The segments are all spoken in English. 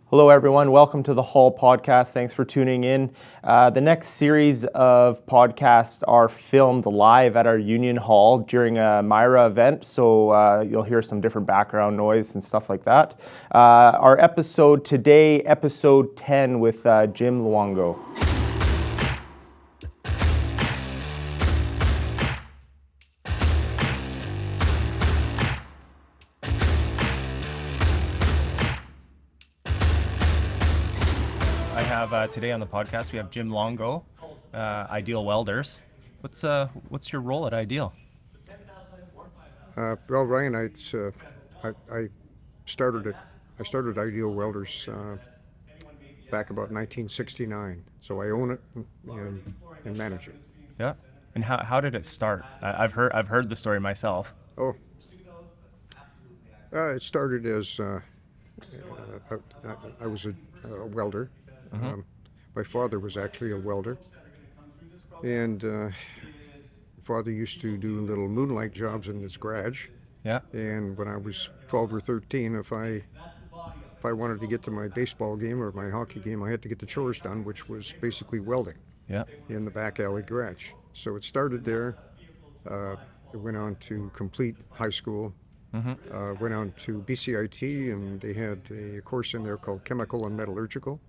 Hello, everyone. Welcome to the Hall podcast. Thanks for tuning in. The next series of podcasts are filmed live at our Union Hall during a MIRA event, so you'll hear some different background noise and stuff like that. Our episode today, episode 10 with Jim Longo. Today on the podcast we have Jim Longo, Ideal Welders. What's your role at Ideal? Well, Ryan, I started Ideal Welders back about 1969, so I own it and manage it. Yeah. And how did it start? I've heard the story myself. It started as I was a welder. Mm-hmm. My father was actually a welder, and father used to do little moonlight jobs in his garage. Yeah. And when I was 12 or 13, if I wanted to get to my baseball game or my hockey game, I had to get the chores done, which was basically welding. Yeah. In the back alley garage. So it started there. It went on to complete high school. Mm-hmm. Went on to BCIT, and they had a course in there called Chemical and Metallurgical.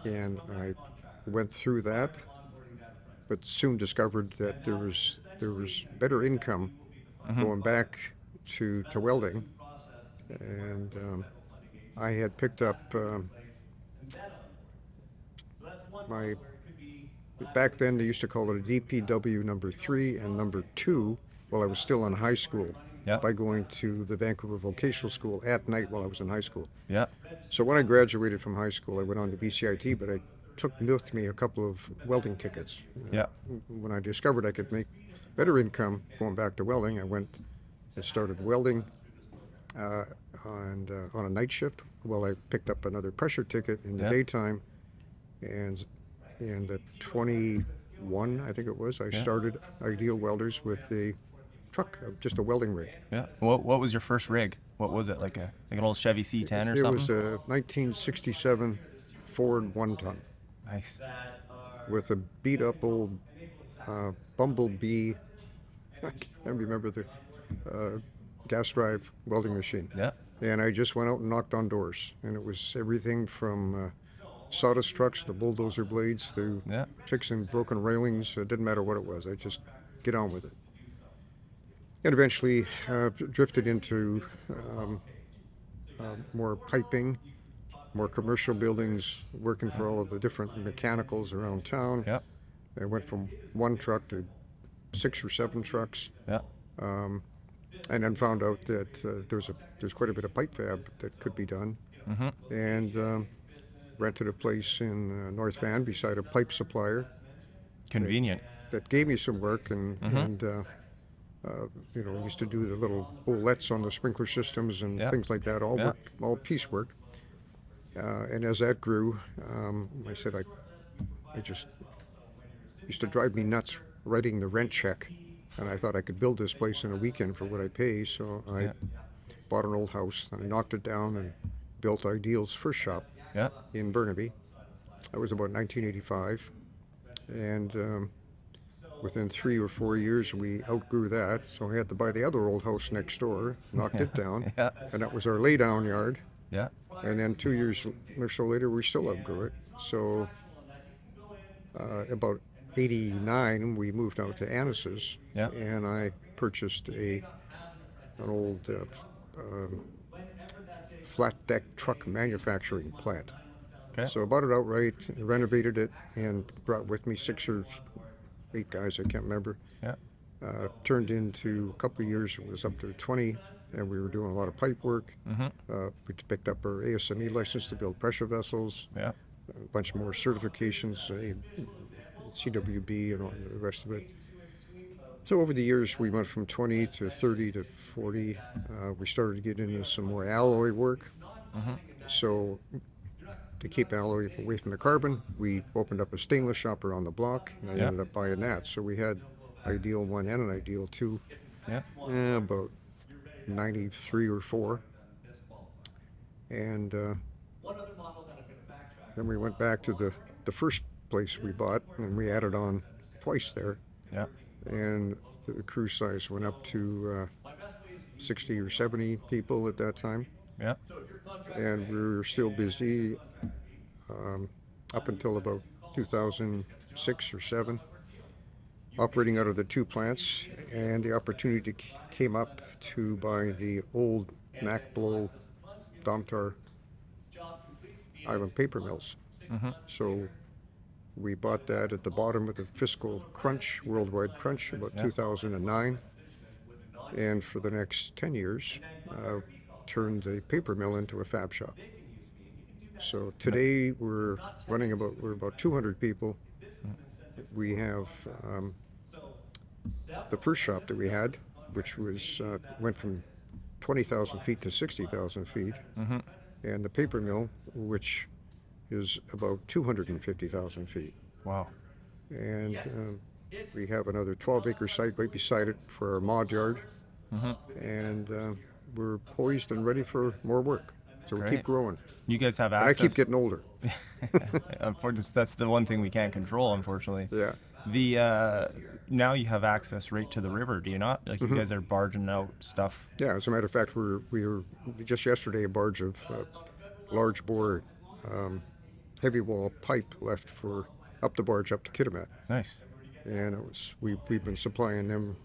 And I went through that, but soon discovered that there was better income going back to welding. And I had picked up back then they used to call it a DPW number 3 and number 2 while I was still in high school. Yeah. By going to the Vancouver Vocational School at night while I was in high school. Yeah. So when I graduated from high school, I went on to BCIT, but I took with me a couple of welding tickets. Yeah. When I discovered I could make better income going back to welding, I went and started welding on a night shift while I picked up another pressure ticket in the daytime. And at 21, I think it was, I started Ideal Welders with a truck, just a welding rig. Yeah. What was your first rig? What was it, like an old Chevy C10 or something? It was a 1967 Ford 1-ton. Nice. With a beat up old Bumblebee, I can't remember the gas drive welding machine. Yeah. And I just went out and knocked on doors, and it was everything from sawdust trucks to bulldozer blades to fixing broken railings. It didn't matter what it was. I just get on with it. And eventually drifted into more piping, more commercial buildings, working for all of the different mechanicals around town. Yeah. I went from one truck to 6 or 7 trucks. Yeah. And then found out that there's quite a bit of pipe fab that could be done. Mm-hmm. And rented a place in North Van beside a pipe supplier. Convenient. That gave me some work, and used to do the little outlets on the sprinkler systems and things like that, all piecework. And as that grew, I said I just used to drive me nuts writing the rent check, and I thought I could build this place in a weekend for what I pay, so I bought an old house, and I knocked it down and built Ideal's first shop in Burnaby. That was about 1985, and within 3 or 4 years, we outgrew that, so I had to buy the other old house next door, knocked it down, and that was our lay-down yard. Yeah. And then 2 years or so later, we still outgrew it. So about 89, we moved out to Annis's, and I purchased an old flat deck truck manufacturing plant. Okay. So I bought it outright, renovated it, and brought with me 6 or 8 guys, I can't remember. Yeah. Turned into a couple of years, it was up to 20, and we were doing a lot of pipe work. Mm-hmm. We picked up our ASME license to build pressure vessels. Yeah. A bunch more certifications, CWB and all the rest of it. So over the years, we went from 20 to 30 to 40. We started to get into some more alloy work. Mm-hmm. So to keep alloy away from the carbon, we opened up a stainless shop around the block, and I ended up buying that. So we had Ideal 1 and an Ideal 2 about 93 or 4. And then we went back to the first place we bought, and we added on twice there. Yeah. And the crew size went up to 60 or 70 people at that time. Yeah. And we were still busy up until about 2006 or 7, operating out of the 2 plants. And the opportunity came up to buy the old Mac Blow Domtar island paper mills. So we bought that at the bottom of the fiscal crunch, worldwide crunch, about 2009. And for the next 10 years, turned the paper mill into a fab shop. So today we're about 200 people. We have the first shop that we had, which was went from 20,000 feet to 60,000 feet, and the paper mill, which is about 250,000 feet. Wow. And we have another 12-acre site right beside it for our mod yard, and we're poised and ready for more work. So we keep growing. You guys have And access. I keep getting older. Unfortunately, that's the one thing we can't control, unfortunately. Yeah. The now you have access right to the river, do you not? Like you guys are barging out stuff. Yeah, as a matter of fact, we were just yesterday a barge of large bore heavy wall pipe left for up the barge up to Kitimat. Nice. And we've been supplying them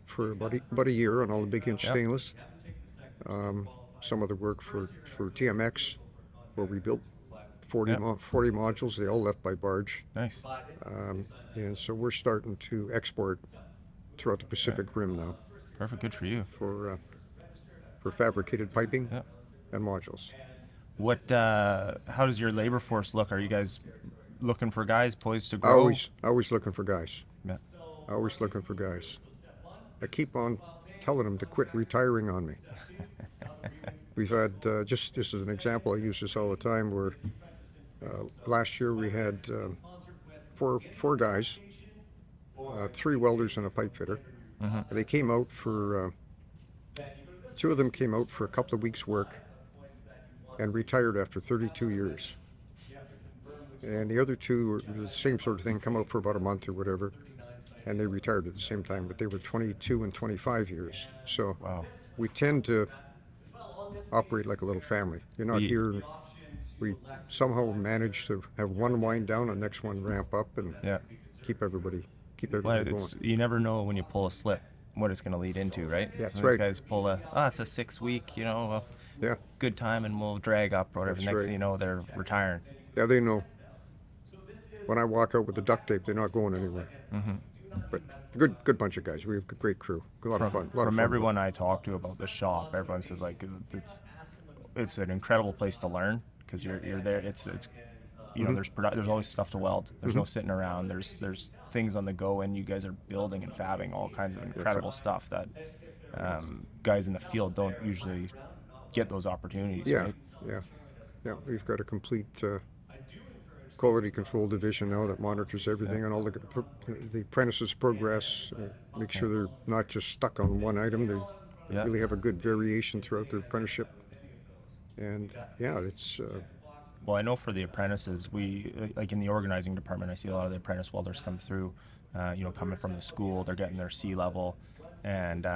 for about a year on all the big inch stainless. Some of the work for TMX, where we built 40 modules. They all left by barge. Nice. And so we're starting to export throughout the Pacific Rim now Perfect. Good for you. for fabricated piping and modules. What? How does your labor force look? Are you guys looking for guys poised to grow? Always looking for guys. Yeah. Always looking for guys. I keep on telling them to quit retiring on me. We've had, just as an example, I use this all the time, where last year we had four guys, 3 welders and a pipe fitter. And they came out for, 2 of them came out for a couple of weeks' work and retired after 32 years. And the other 2 were the same sort of thing, come out for about a month or whatever, and they retired at the same time, but they were 22 and 25 years. So we tend to operate like a little family. You're not here. We somehow manage to have one wind down and the next one ramp up and keep everybody going. You never know when you pull a slip what it's going to lead into, right? Yeah, that's These right. guys pull it's a 6-week, good time, and we'll drag up or whatever. That's Next right. thing you know, they're retiring. Yeah, they know. When I walk out with the duct tape, they're not going anywhere. But good bunch of guys. We have a great crew. A lot of fun. From everyone I talk to about the shop, everyone says like it's an incredible place to learn because you're there. It's there's always stuff to weld. There's no sitting around. There's things on the go, and you guys are building and fabbing all kinds of incredible stuff that guys in the field don't usually get those opportunities. Right? Yeah. We've got a complete quality control division now that monitors everything, and all the apprentices progress. Make sure they're not just stuck on one item. They really have a good variation throughout their apprenticeship. And it's. Well, I know for the apprentices, we like in the organizing department, I see a lot of the apprentice welders come through, coming from the school, they're getting their C level, and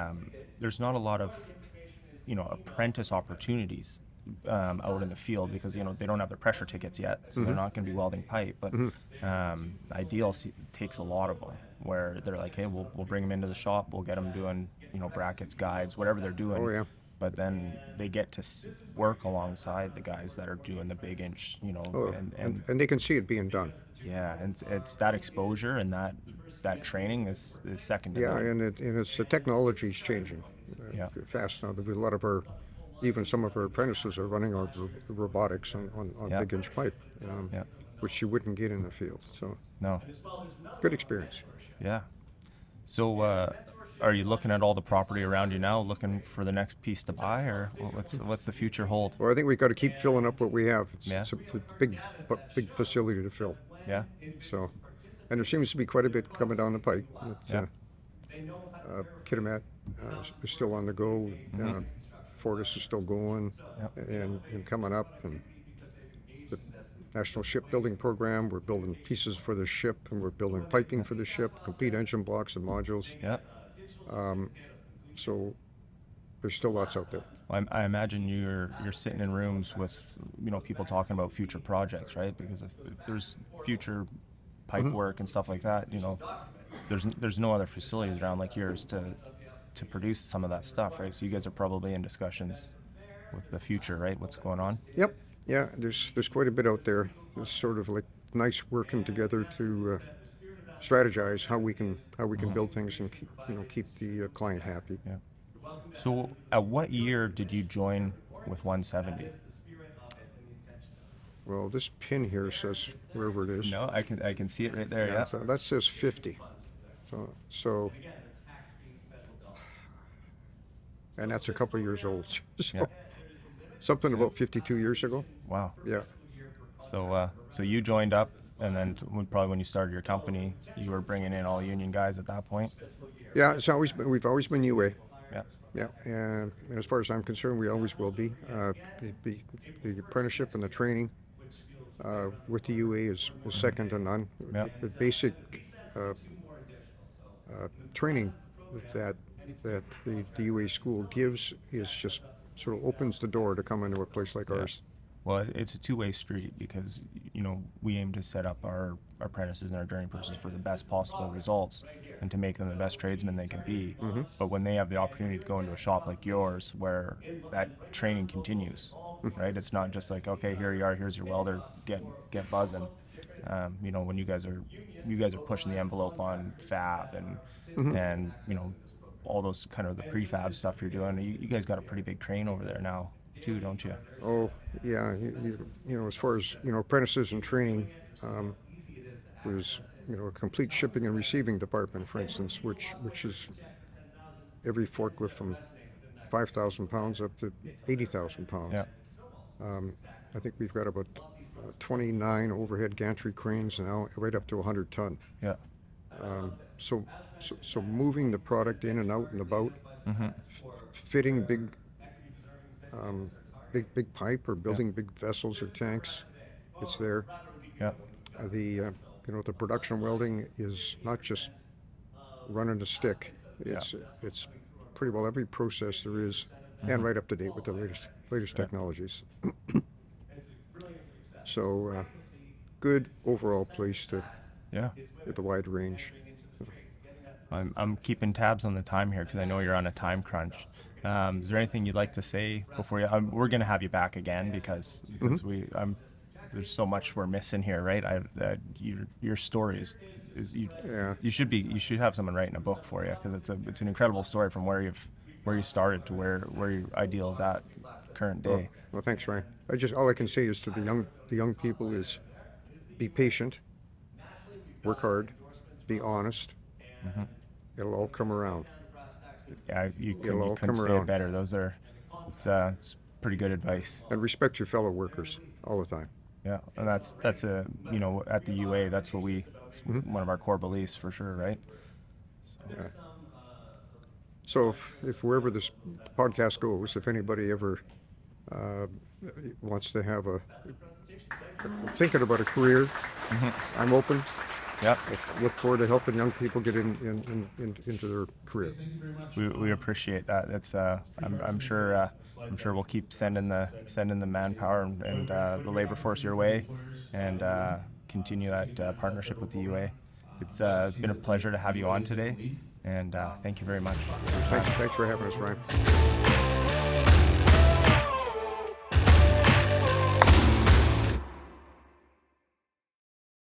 there's not a lot of, apprentice opportunities out in the field because they don't have their pressure tickets yet, so they're not going to be welding pipe. But Ideal takes a lot of them where they're like, hey, we'll bring them into the shop, we'll get them doing brackets, guides, whatever they're doing. Oh yeah. But then they get to work alongside the guys that are doing the big inch, and they can see it being done. Yeah, and it's that exposure and that training is second to none. And it's the technology's changing fast now. There's a lot of even some of our apprentices are running our robotics on big inch pipe, which you wouldn't get in the field. So no, good experience. Yeah. So are you looking at all the property around you now, looking for the next piece to buy, or what's the future hold? Well, I think we've got to keep filling up what we have. It's a big facility to fill. Yeah. So, and there seems to be quite a bit coming down the pike. Kitimat is still on the go. Fortis is still going and coming up. And National Shipbuilding Program. We're building pieces for the ship, and we're building piping for the ship, complete engine blocks and modules. Yeah. So there's still lots out there. Well, I imagine you're sitting in rooms with people talking about future projects, right? Because if there's future pipe work and stuff like that, there's no other facilities around like yours to produce some of that stuff, right? So you guys are probably in discussions with the future, right? What's going on? Yep. Yeah. There's quite a bit out there. It's sort of like nice working together to strategize how we can build things and keep the client happy. Yeah. So at what year did you join with 170? Well, this pin here says wherever it is. No, I can see it right there. Yeah. So that says 50. So and that's a couple of years old. So Yeah. something about 52 years ago. Wow. Yeah. So you joined up, and then probably when you started your company, you were bringing in all union guys at that point. Yeah. We've always been UA. Yeah. Yeah, and as far as I'm concerned, we always will be. The apprenticeship and the training with the UA is second to none. Yeah. The basic training that the UA school gives is just sort of opens the door to come into a place like ours. Well, it's a two-way street because, we aim to set up our apprentices and our journey persons for the best possible results and to make them the best tradesmen they can be. Mm-hmm. But when they have the opportunity to go into a shop like yours where that training continues, right? It's not just like, okay, here you are, here's your welder, get buzzing. When you guys are pushing the envelope on fab and all those kind of the prefab stuff you're doing. You guys got a pretty big crane over there now too, don't you? Oh, yeah. As far as apprentices and training, there's a complete shipping and receiving department, for instance, which is every forklift from 5,000 pounds up to 80,000 pounds. Yeah. I think we've got about 29 overhead gantry cranes now, right up to 100 ton. Yeah. So moving the product in and out and about, fitting big pipe or building big vessels or tanks, it's there. Yeah. The production welding is not just running a stick. It's pretty well every process there is, and right up to date with the latest technologies. So good overall place to get the wide range. I'm keeping tabs on the time here because I know you're on a time crunch. Is there anything you'd like to say before we're going to have you back again because there's so much we're missing here, right? Your story is you should have someone writing a book for you because it's an incredible story from where you started to where your Ideal is at current day. Well, thanks, Ryan. All I can say is to the young people is be patient, work hard, be honest. Mm-hmm. It'll all come around. Yeah, you couldn't say it better. It's pretty good advice. And respect your fellow workers all the time. Yeah, and that's at the UA, that's what it's one of our core beliefs for sure, right? So if wherever this podcast goes, if anybody ever wants to have thinking about a career, I'm open. Yeah. I look forward to helping young people get into their career. We appreciate that. That's I'm sure we'll keep sending the manpower and the labor force your way, and continue that partnership with the UA. It's been a pleasure to have you on today, and thank you very much. Thanks for having us, Ryan.